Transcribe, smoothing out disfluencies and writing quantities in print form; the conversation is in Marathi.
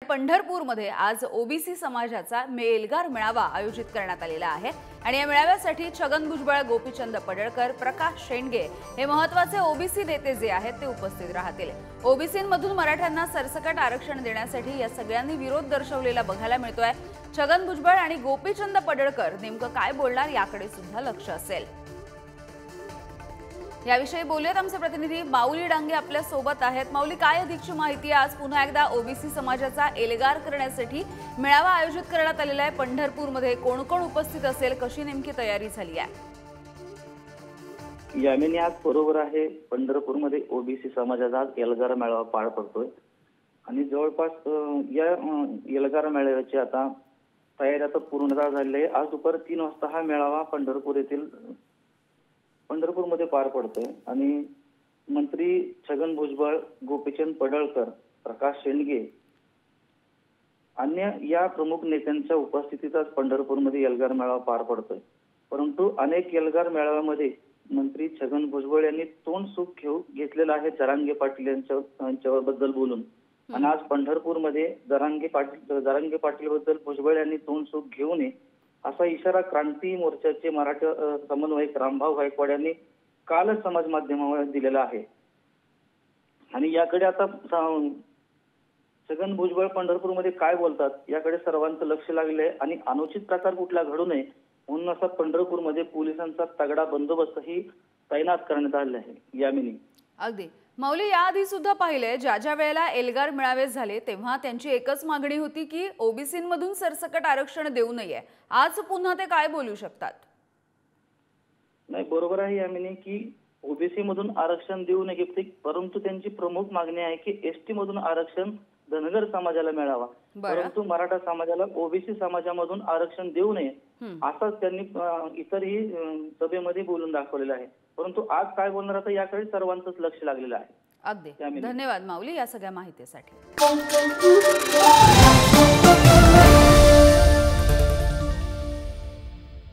पंढरपूरमध्ये आज ओबीसी समाजाचा एल्गार मेळावा आयोजित करण्यात आलेला आहे आणि या मेळाव्यासाठी छगन भुजबळ, गोपीचंद पडळकर, प्रकाश शेंडगे हे महत्त्वाचे ओबीसी नेते जे आहेत ते उपस्थित राहतील। ओबीसींमधून मराठ्यांना सरसकट आरक्षण देण्यासाठी या सगळ्यांनी विरोध दर्शवलेला बघायला मिळतोय। छगन भुजबळ आणि गोपीचंद पडळकर नेमकं काय बोलणार याकडे सुद्धा लक्ष असेल। याविषयी बोलूयात आमचे प्रतिनिधी माऊली डांगे आपल्या सोबत आहेत। माऊली, काय अधिकची माहिती आहे? आज पुन्हा एकदा ओबीसी समाजाचा एल्गार करण्यासाठी मेळावा आयोजित करण्यात आलेला आहे पंढरपूरमध्ये। कोण कोण उपस्थित असेल, कशी नेमकी तयारी झाली आहे? यामिनी, आज बरोबर आहे, पंढरपूरमध्ये ओबीसी समाजाचा आज एल्गार मेळावा पार पडतोय आणि जवळपास या एल्गार मेळाव्याची आता तयारी आता पूर्णतः झाली आहे। आज दुपारी 3 वाजता हा मेळावा पंढरपूरमध्ये पार पडतोय आणि मंत्री छगन भुजबळ, गोपीचंद पडळकर, प्रकाश शेंडगे अन्य या प्रमुख नेत्यांच्या उपस्थितीत आज पंढरपूरमध्ये एल्गार मेळावा पार पडतोय। परंतु अनेक एल्गार मेळाव्यामध्ये मंत्री छगन भुजबळ यांनी तोंड सुख घेतलेलं आहे जरांगे पाटील यांच्याबद्दल बोलून। आणि आज पंढरपूरमध्ये जरांगे पाटील बद्दल भुजबळ यांनी तोंड सुख घेऊ नये असा इशारा क्रांती मोर्चाचे मराठी समन्वयक रामभाऊ गायकवाड यांनी कालच समाज माध्यमावर दिलेला आहे। आणि याकडे आता छगन भुजबळ पंढरपूरमध्ये काय बोलतात याकडे सर्वांचं लक्ष लागले आहे आणि अनुचित प्रकार कुठला घडू नये म्हणून असा पंढरपूरमध्ये पोलिसांचा तगडा बंदोबस्तही तैनात करण्यात आला आहे। यामिनी, अगदी माऊली, याआधी सुद्धा पाहिले ज्या वेळेला एल्गार मेळावे झाले तेव्हा त्यांची एकच मागणी होती की ओबीसींमधून सरसकट आरक्षण देऊ नये। आज पुन्हा ते काय बोलू शकतात? नाही, बरोबर आहे यामिनी की ओबीसी मधून आरक्षण देऊ नये, परंतु त्यांची प्रमुख मागणी आहे की एसटी मधून आरक्षण धनगर समाजाला मिळावा, परंतु मराठा समाजाला ओबीसी समाजामधून आरक्षण देऊ नये असंच त्यांनी इतरही सभेमध्ये बोलून दाखवलेलं आहे। परंतु आज काय बोलणार आता याकडे सर्वांचंच लक्ष लागलेलं आहे। अगदी धन्यवाद माऊली या सगळ्या माहितीसाठी।